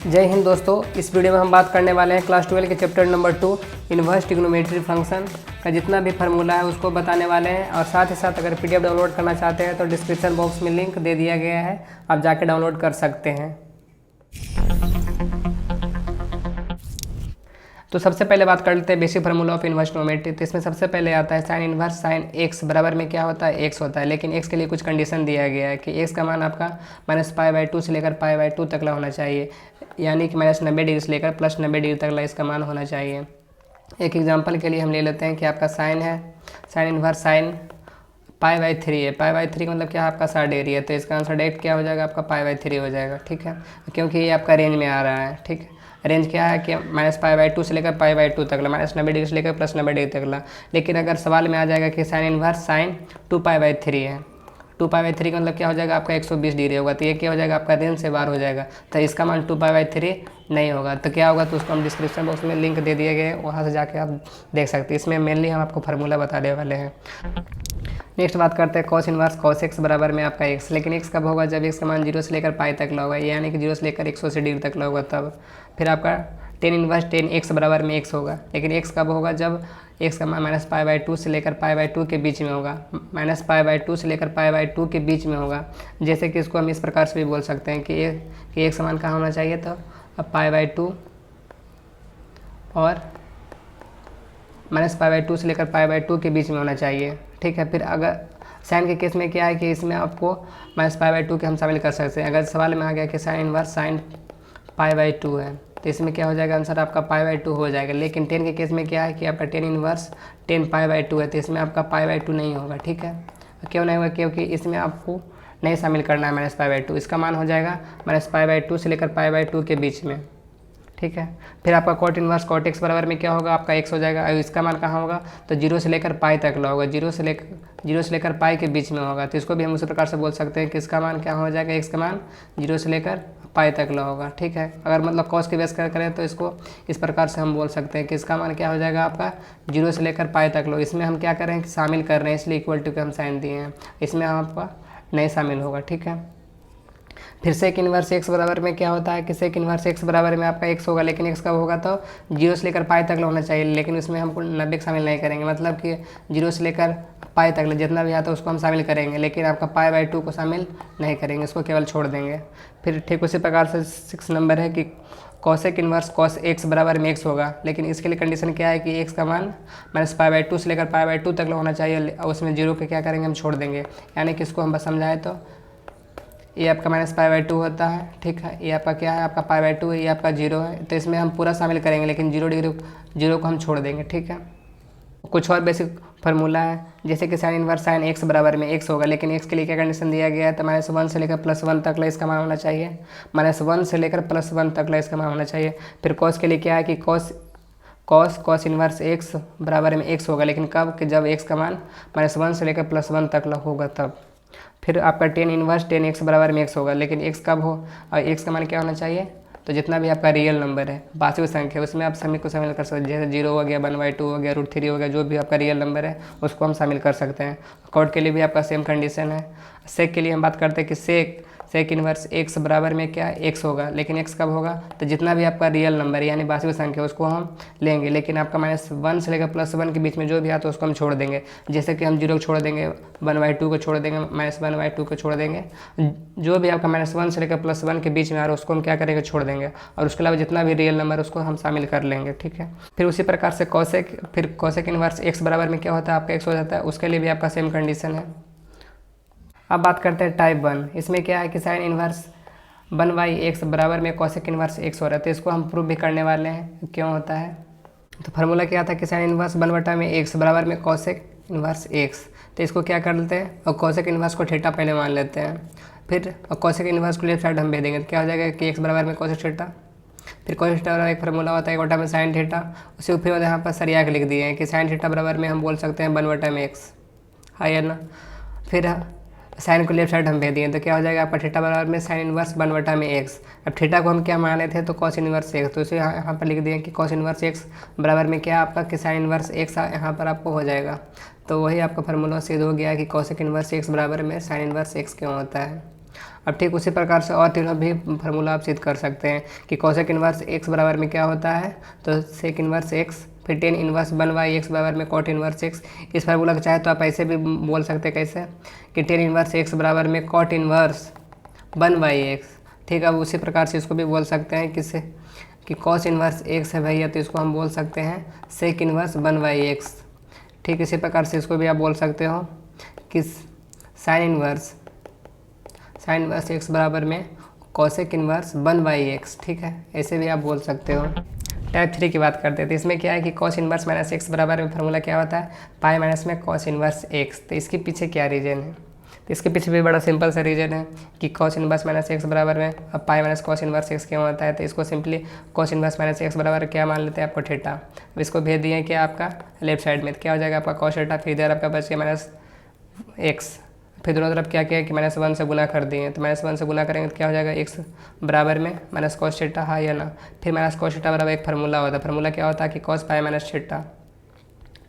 जय हिंद दोस्तों, इस वीडियो में हम बात करने वाले हैं क्लास 12 के chapter number 2 inverse trigonometry function का जितना भी फार्मूला है उसको बताने वाले हैं। और साथ ही साथ अगर पीडीएफ डाउनलोड करना चाहते हैं तो डिस्क्रिप्शन बॉक्स में लिंक दे दिया गया है, आप जाके डाउनलोड कर सकते हैं। तो सबसे पहले बात कर लेते हैं basic formula of inverse trigonometry. तो इसमें सबसे पहले आता है साइन इन्वर्स साइन एक्स बराबर में क्या होता है, एक्स होता है। लेकिन एक्स के लिए कुछ कंडीशन दिया गया है कि एक्स का मान आपका -π/2 से लेकर π/2 तक ला होना चाहिए, यानी कि -90 डिग्री से लेकर +90 डिग्री तक ला इसका मान होना चाहिए। एक एग्जांपल के लिए हम ले लेते हैं कि आपका साइन है, साइन इन्वर्स साइन π/3 है। π/3 का मतलब क्या है, आपका 60 डिग्री है, तो इसका आंसर डायरेक्ट क्या हो जाएगा, आपका π/3 हो जाएगा। ठीक है, क्योंकि ये आपका रेंज में आ रहा है। ठीक है, रेंज क्या है कि -π/2 से लेकर π/2 तक ला, -90 डिग्री से लेकर +90 डिग्री तक ला। लेकिन अगर सवाल में आ जाएगा कि साइन इन्वर्स साइन 2π/3 है, 2π/3 का मतलब क्या हो जाएगा, आपका 120 डिग्री होगा, तो ये क्या हो जाएगा, आपका रेंज से बाहर हो जाएगा, तो इसका मान 2π/3 नहीं होगा। तो क्या होगा, तो उसको हम डिस्क्रिप्शन बॉक्स में लिंक दे दिए गए, वहाँ से जाके आप देख सकते हैं। इसमें मेनली हम आपको फार्मूला बताने वाले हैं। नेक्स्ट बात करते हैं कॉस इन्वर्स कॉस एक्स बराबर में आपका एक्स। लेकिन एक्स कब होगा, जब एक्स का मान 0 से लेकर पाई तक ला होगा, यानी कि 0 से लेकर 180 डिग्री तक ला होगा तब। फिर आपका टेन इन्वर्स टेन एक्स बराबर में एक्स होगा। लेकिन एक्स कब होगा, जब एक्स का मान -π/2 से लेकर π/2 के बीच में होगा, -π/2 से लेकर π/2 के बीच में होगा। जैसे कि इसको हम इस प्रकार से भी बोल सकते हैं कि एक्स का मान कहाँ होना चाहिए, तो अब π/2 और -π/2 से लेकर π/2 के बीच में होना चाहिए। ठीक है, फिर अगर साइन के केस में क्या है कि इसमें आपको -π/2 के हम शामिल कर सकते हैं। अगर सवाल में आ गया कि साइन इन्वर्स साइन π/2 है, तो इसमें क्या हो जाएगा, आंसर आपका π/2 हो जाएगा। लेकिन 10 के केस में क्या है कि आपका टेन इन्वर्स 10 π/2 है, तो इसमें आपका π/2 नहीं होगा। ठीक है, क्यों नहीं होगा, क्योंकि इसमें आपको नहीं शामिल करना है -π/2। इसका मान हो जाएगा -π/2 से लेकर π/2 के बीच में। ठीक है, फिर आपका कॉट इन्वर्स कॉट एक्स बराबर में क्या होगा, आपका एक्स हो जाएगा। और इसका मान कहाँ होगा, तो 0 से लेकर पाई तक ला होगा, 0 से लेकर पाई के बीच में होगा। तो इसको भी हम उसी प्रकार से बोल सकते हैं कि इसका मान क्या हो जाएगा, एक्स का मान 0 से लेकर पाई तक ला होगा। ठीक है, अगर मतलब कॉस के बेस करें तो इसको इस प्रकार से हम बोल सकते हैं कि इसका मान क्या हो जाएगा, आपका 0 से लेकर पाई तक लो। इसमें हम क्या कर रहे हैं कि शामिल कर रहे हैं, इसलिए इक्वल टू के हम साइन दिए हैं, इसमें आपका नहीं शामिल होगा। ठीक है, फिर सेक इन्वर्स एक्स बराबर में क्या होता है कि सेक इन्वर्स एक्स बराबर में आपका एक्स होगा। लेकिन एक्स कब होगा, तो 0 से लेकर पाई तक होना चाहिए। लेकिन उसमें हमको 90 शामिल नहीं करेंगे, मतलब कि 0 से लेकर पाई तक जितना भी आता है उसको हम शामिल करेंगे, लेकिन आपका π/2 को शामिल नहीं करेंगे, उसको केवल छोड़ देंगे। फिर ठीक उसी प्रकार से 6 नंबर है कि कॉसेक इन्वर्स कॉस एक्स बराबर में एक्स होगा। लेकिन इसके लिए कंडीशन क्या है कि एक्स का मान -π/2 से लेकर π/2 तक होना चाहिए, और उसमें 0 के क्या करेंगे, हम छोड़ देंगे। यानी कि इसको हम बस समझाएं तो ये आपका -π/2 होता है। ठीक है, ये आपका क्या है, आपका π/2 है, ये आपका 0 है, तो इसमें हम पूरा शामिल करेंगे, लेकिन 0 को हम छोड़ देंगे। ठीक है, कुछ और बेसिक फार्मूला है, जैसे कि साइन इन्वर्स साइन एक्स बराबर में एक्स होगा। लेकिन एक्स के लिए क्या कंडीशन दिया गया है, तो -1 से लेकर +1 तक ला इसका मान होना चाहिए, -1 से लेकर +1 तक ला इसका मान होना चाहिए। फिर कॉस के लिए क्या है कि कॉस इन्वर्स एक्स बराबर में एक्स होगा। लेकिन कब, कि जब एक्स का मान -1 से लेकर +1 तक ला होगा तब। फिर आपका टेन इन्वर्स टेन एक्स बराबर में एक्स होगा। लेकिन एक्स कब हो, और एक्स का मान क्या होना चाहिए, तो जितना भी आपका रियल नंबर है, वास्तविक संख्या, उसमें आप सभी को शामिल कर सकते हैं। जैसे 0 हो गया, 1/2 हो गया, √3 हो गया, जो भी आपका रियल नंबर है उसको हम शामिल कर सकते हैं। कॉट के लिए भी आपका सेम कंडीशन है। सेक के लिए हम बात करते हैं कि सेक इन्वर्स एक्स बराबर में क्या एक्स होगा। लेकिन एक्स कब होगा, तो जितना भी आपका रियल नंबर है यानी वास्तविक संख्या उसको हम लेंगे। लेकिन आपका -1 से लेकर +1 के बीच में जो भी आता है उसको हम छोड़ देंगे। जैसे कि हम 0 को छोड़ देंगे, 1/2 को छोड़ देंगे, -1/2 को छोड़ देंगे। जो भी आपका -1 से लेकर +1 के बीच में आ रहा है उसको हम क्या करेंगे, छोड़ देंगे। और उसके अलावा जितना भी रियल नंबर उसको हम शामिल कर लेंगे। ठीक है, फिर उसी प्रकार से कॉसेक इन्वर्स एक्स बराबर में क्या होता है, आपका एक्स हो जाता है। उसके लिए भी आपका सेम कंडीशन है। अब बात करते हैं टाइप 1। इसमें क्या है कि साइन इन्वर्स 1/x बराबर में कॉसेक इन्वर्स x हो रहा है, तो इसको हम प्रूव भी करने वाले हैं क्यों होता है। तो फार्मूला क्या था कि साइन इन्वर्स 1/x बराबर में कॉसेक इन्वर्स x। तो इसको क्या कर लेते हैं, और कॉसेक इन्वर्स को थीटा पहले मान लेते हैं। फिर कॉसेक इन्वर्स को लेफ्ट साइड हम भेज देंगे, तो क्या हो जाएगा कि x बराबर में कॉसेक थीटा। फिर कॉसेक थीटा वाला एक फार्मूला होता है 1/में में साइन थीटा, उसे फिर यहाँ पर सरिया के लिख दिए हैं कि साइन थीटा बराबर में हम बोल सकते हैं 1/x, है ना। फिर साइन को लेफ्ट साइड हम भेज दिए, तो क्या हो जाएगा, आपका थीटा बराबर में साइन इन्वर्स 1/x। अब थीटा को हम क्या माने थे, तो कॉस इन्वर्स x, तो इसे यहाँ पर लिख दिए कि कॉस इन्वर्स x बराबर में क्या आपका कि साइन इन्वर्स x यहाँ पर आपको हो जाएगा। तो वही आपका फार्मूला सिद्ध हो गया कि कॉसेक इन्वर्स x बराबर में साइन इन्वर्स x क्यों होता है। अब ठीक उसी प्रकार से और तीनों भी फार्मूला आप सिद्ध कर सकते हैं कि कोसेक इन्वर्स एक्स बराबर में क्या होता है, तो सेक इन्वर्स एक्स, फिर टेन इन्वर्स 1/x बराबर में कॉट इन्वर्स एक्स। इस फार्मूला को चाहे तो आप ऐसे भी बोल सकते हैं, कैसे कि टेन इन्वर्स एक्स बराबर में कॉट इन्वर्स 1/x। ठीक है, अब उसी प्रकार से इसको भी बोल सकते हैं किससे कि कॉस इन्वर्स एक्स है भैया, तो इसको हम बोल सकते हैं सेक इन्वर्स 1/x। ठीक, इसी प्रकार से इसको भी आप बोल सकते हो कि साइन इन्वर्स एक्स बराबर में कॉसेक इन्वर्स 1/x। ठीक है, ऐसे भी आप बोल सकते हो। टाइप 3 की बात करते हैं, तो इसमें क्या है कि कॉस इन्वर्स माइनस एक्स बराबर में फार्मूला क्या होता है, पाई माइनस में कॉस इन्वर्स एक्स। तो इसके पीछे क्या रीजन है, तो इसके पीछे भी बड़ा सिंपल सा रीजन है कि कॉस इन्वर्स माइनस एक्स बराबर में अब pi minus cos inverse x क्यों होता है, तो इसको simply cos inverse minus x बराबर क्या मान लेते हैं आपको थीटा। अब इसको भेज दिए क्या आपका लेफ्ट साइड में, तो क्या हो जाएगा आपका कॉस थीटा, फिर इधर आपका बच गया माइनस एक्स, फिर दोनों तरफ क्या किया है कि -1 से गुना कर दिए, तो -1 से गुना करेंगे तो क्या हो जाएगा एक्स बराबर में माइनस कॉस थीटा, हाँ या ना। फिर माइनस कॉस थीटा बराबर एक फार्मूला होता है, फार्मूला क्या होता है कि कॉस पाई माइनस थीटा।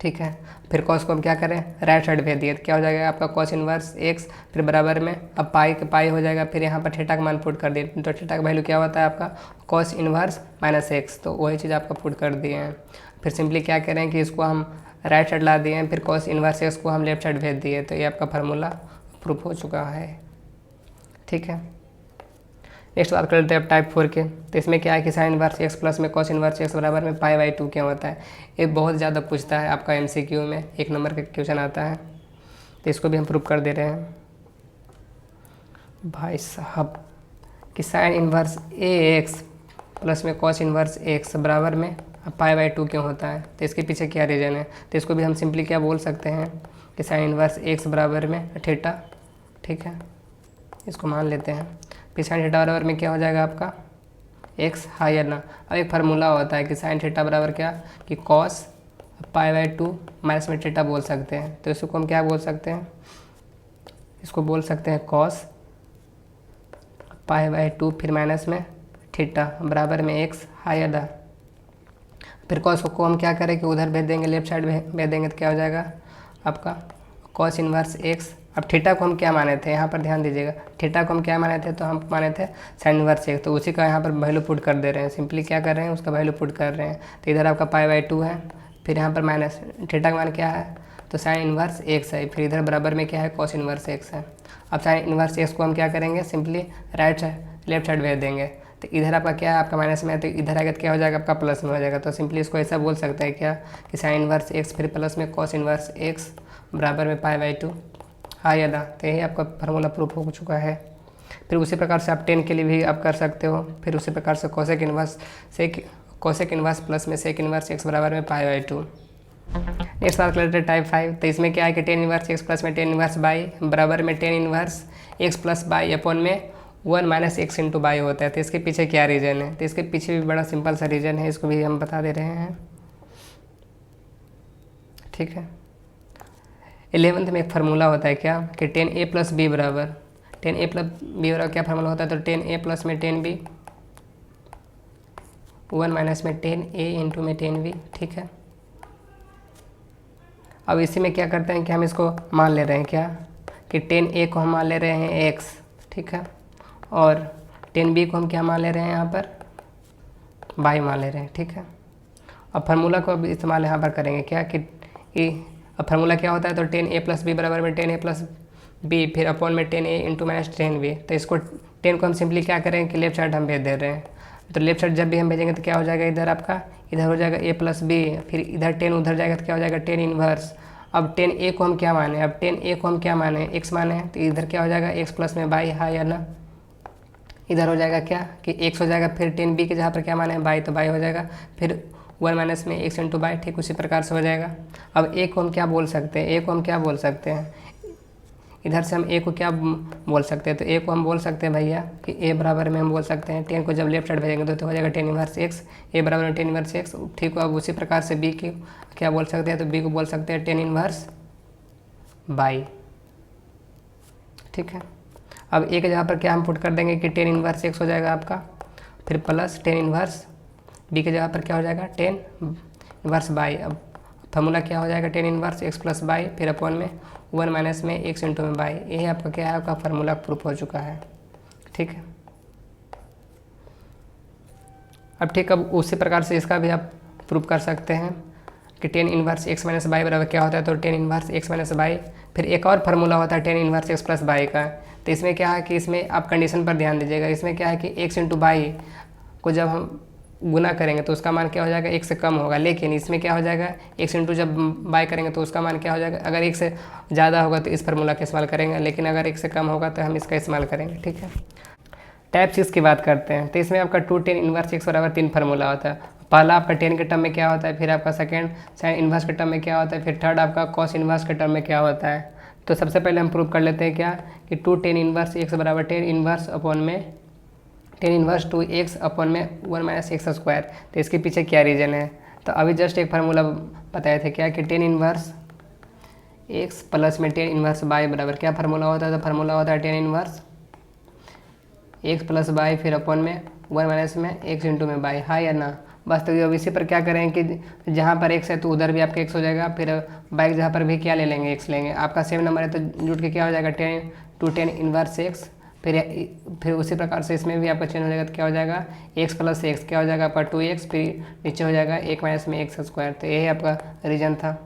ठीक है, फिर कॉस को हम क्या करें राइट साइड भेज दिए, तो क्या हो जाएगा आपका कॉस इन्वर्स एक्स, फिर बराबर में अब पाई हो जाएगा, फिर यहाँ पर थीटा का मान पुट कर दिए, तो थीटा का वैल्यू क्या होता है आपका कॉस इन्वर्स माइनस एक्स, तो वही चीज़ आपका पुट कर दिए हैं। फिर सिंपली क्या करें कि इसको हम राइट साइड ला दिए हैं, फिर कॉस इन्वर्स एक्स को हम लेफ्ट साइड भेज दिए, तो ये आपका फार्मूला प्रूफ हो चुका है। ठीक है, नेक्स्ट बात कर लेते हैं अब टाइप 4 के, तो इसमें क्या है कि साइन इन्वर्स एक्स प्लस में कॉस इन्वर्स एक्स बराबर में पाई/2 क्या होता है। ये बहुत ज़्यादा पूछता है आपका MCQ में, 1 नंबर का क्वेश्चन आता है, तो इसको भी हम प्रूफ कर दे रहे हैं भाई साहब कि साइन इन्वर्स एक्स प्लस में कॉस इन्वर्स एक्स बराबर में पाई/2 क्यों होता है, तो इसके पीछे क्या रीज़न है, तो इसको भी हम सिंपली क्या बोल सकते हैं कि साइन इन्वर्स एक्स बराबर में थीटा। ठीक है, इसको मान लेते हैं, फिर साइन थीटा बराबर में क्या हो जाएगा आपका एक्स, हाँ या ना। अब एक फार्मूला होता है कि साइन थीटा बराबर क्या कि कॉस पाई/2 माइनस में थीटा बोल सकते हैं, तो इसको हम क्या बोल सकते हैं, इसको बोल सकते हैं कॉस पाई/2 फिर माइनस में थीटा बराबर में एक्स, हाँ या ना। फिर कॉस को हम क्या करें कि उधर भेज देंगे, लेफ्ट साइड भेज देंगे, तो क्या हो जाएगा आपका कॉस इन्वर्स एक्स। अब थीटा को हम क्या माने थे, यहाँ पर ध्यान दीजिएगा, थीटा को हम क्या माने थे, तो हम माने थे साइन इन्वर्स एक्स, तो उसी का यहाँ पर वैल्यू पुट कर दे रहे हैं, सिंपली क्या कर रहे हैं उसका वैल्यू पुट कर रहे हैं। तो इधर आपका पाई/2 है, फिर यहाँ पर माइनस थीटा का मान क्या है, तो साइन इन्वर्स एक्स है, फिर इधर बराबर में क्या है कॉस इन्वर्स एक्स है। अब साइन इन्वर्स एक्स को हम क्या करेंगे, simply write side left side भेज देंगे, तो इधर आपका क्या है आपका माइनस में है, तो इधर आएगा तो क्या हो जाएगा आपका प्लस में हो जाएगा। तो सिंपली इसको ऐसा बोल सकते हैं क्या कि साइन इन्वर्स एक्स फिर प्लस में कॉस इन्वर्स एक्स बराबर में पाई/2, हाँ या ना। तो यही आपका फार्मूला प्रूफ हो चुका है। फिर उसी प्रकार से आप 10 के लिए भी आप कर सकते हो, फिर उसी प्रकार से कॉसेक इन्वर्स प्लस में सेक इन्वर्स एक्स बराबर में पाई/2। नेक्स्ट बात कर लेते हैं टाइप 5, तो इसमें क्या है कि 10 इन्वर्स एक्स प्लस में 10 इन्वर्स बाई बराबर में 10 inverse x plus by upon में 1 माइनस एक्स इंटू बाई होता है। तो इसके पीछे क्या रीज़न है, तो इसके पीछे भी बड़ा सिंपल सा रीज़न है, इसको भी हम बता दे रहे हैं। ठीक है, 11th में एक फार्मूला होता है क्या कि 10a प्लस बी बराबर क्या फार्मूला होता है, तो 10a प्लस में 10b 1 माइनस में 10a इंटू में 10b। ठीक है, अब इसी में क्या करते हैं कि हम इसको मान ले रहे हैं क्या कि 10a को हम मान ले रहे हैं x, ठीक है, और 10b को हम क्या मान ले रहे हैं यहाँ पर y मान ले रहे हैं। ठीक है, अब फार्मूला को अब इस्तेमाल यहाँ पर करेंगे क्या कि अब फार्मूला क्या होता है, तो 10a प्लस बी बराबर में 10a प्लस बी फिर अपॉन में 10a इंटू माइनस 10b। तो इसको 10 को हम सिंपली क्या करें कि लेफ्ट साइड हम भेज दे रहे हैं, तो लेफ्ट साइड जब भी हम भेजेंगे तो क्या हो जाएगा, इधर आपका इधर हो जाएगा a प्लस बी, फिर इधर 10 उधर जाएगा तो क्या हो जाएगा 10 इन्वर्स। अब 10a को हम क्या माने, अब 10a को हम क्या माने x माने, तो इधर क्या हो जाएगा x प्लस में बाई, हाँ या ना। इधर हो जाएगा क्या कि x हो जाएगा, फिर 10b के जहाँ पर क्या माने बाई, तो बाई हो जाएगा, फिर 1 माइनस में x इंटू बाई। ठीक उसी प्रकार से हो जाएगा। अब a को हम क्या बोल सकते हैं, a को हम क्या बोल सकते हैं, इधर से हम a को क्या बोल सकते हैं, तो a को हम बोल सकते हैं भैया कि a बराबर में हम बोल सकते हैं 10 को जब लेफ्ट साइड भेजेंगे तो हो जाएगा 10 इनवर्स x, a बराबर में 10 इनवर्स x। ठीक है, अब उसी प्रकार से b की क्या बोल सकते हैं, तो b को बोल सकते हैं 10 इनवर्स बाई। ठीक है, अब a के जगह पर क्या हम पुट कर देंगे कि 10 इनवर्स x हो जाएगा आपका, फिर प्लस 10 इनवर्स b के जगह पर क्या हो जाएगा 10 इनवर्स बाई। अब फार्मूला क्या हो जाएगा 10 इनवर्स x प्लस बाई फिर अपॉन में 1 माइनस में x इंटू में बाई। यही आपका क्या है, आपका फार्मूला प्रूफ हो चुका है। ठीक है। अब ठीक, अब उसी प्रकार से इसका भी आप प्रूव कर सकते हैं कि tan inverse x minus by बराबर क्या होता है, तो tan inverse x minus by, फिर एक और फार्मूला होता है tan inverse x plus by का। तो इसमें क्या है कि इसमें आप कंडीशन पर ध्यान दीजिएगा, इसमें क्या है कि एक्स इंटू बाई को जब हम गुना करेंगे तो उसका मान क्या हो जाएगा, एक से कम होगा। लेकिन इसमें क्या हो जाएगा, एक्स इंटू जब बाई करेंगे तो उसका मान क्या हो जाएगा, अगर एक से ज़्यादा होगा तो इस फार्मूला का इस्तेमाल करेंगे, लेकिन अगर एक से कम होगा तो हम इसका इस्तेमाल करेंगे। ठीक है। टाइप 6 की बात करते हैं, तो इसमें आपका 2 टेन इनवर्स एक्स बराबर 3 फार्मूला होता है। पहला आपका टेन के टर्म में क्या होता है, फिर आपका सेकंड साइन इन्वर्स के टर्म में क्या होता है, फिर थर्ड आपका कॉस इन्वर्स के टर्म में क्या होता है। तो सबसे पहले हम प्रूव कर लेते हैं क्या, कि 2 टेन इन्वर्स एक्स बराबर टेन इन्वर्स अपॉन में टेन इन्वर्स 2 एक्स अपॉन में 1 माइनस एक्स स्क्वायर। तो इसके पीछे क्या रीज़न है, तो अभी जस्ट एक फार्मूला बताए थे क्या, कि टेन इन्वर्स एक्स प्लस में टेन इन्वर्स बाई बराबर क्या फार्मूला होता है, तो फार्मूला होता है tan inverse x plus by फिर अपॉन में 1 माइनस में एक्स इंटू में बाई, हाँ या ना। बस तो अब इसी पर क्या करेंगे कि जहाँ पर एक्स है तो उधर भी आपका एक्स हो जाएगा, फिर बाई जहाँ पर भी क्या ले लेंगे, एक्स लेंगे। आपका सेम नंबर है तो जुट के क्या हो जाएगा, 10 इनवर्स एक्स, फिर उसी प्रकार से इसमें भी आपका चेंज हो जाएगा तो क्या हो जाएगा, एक्स प्लस एक्स क्या हो जाएगा आपका 2x, फिर नीचे हो जाएगा 1 माइनस में एक्स स्क्वायर। तो यही आपका रीजन था।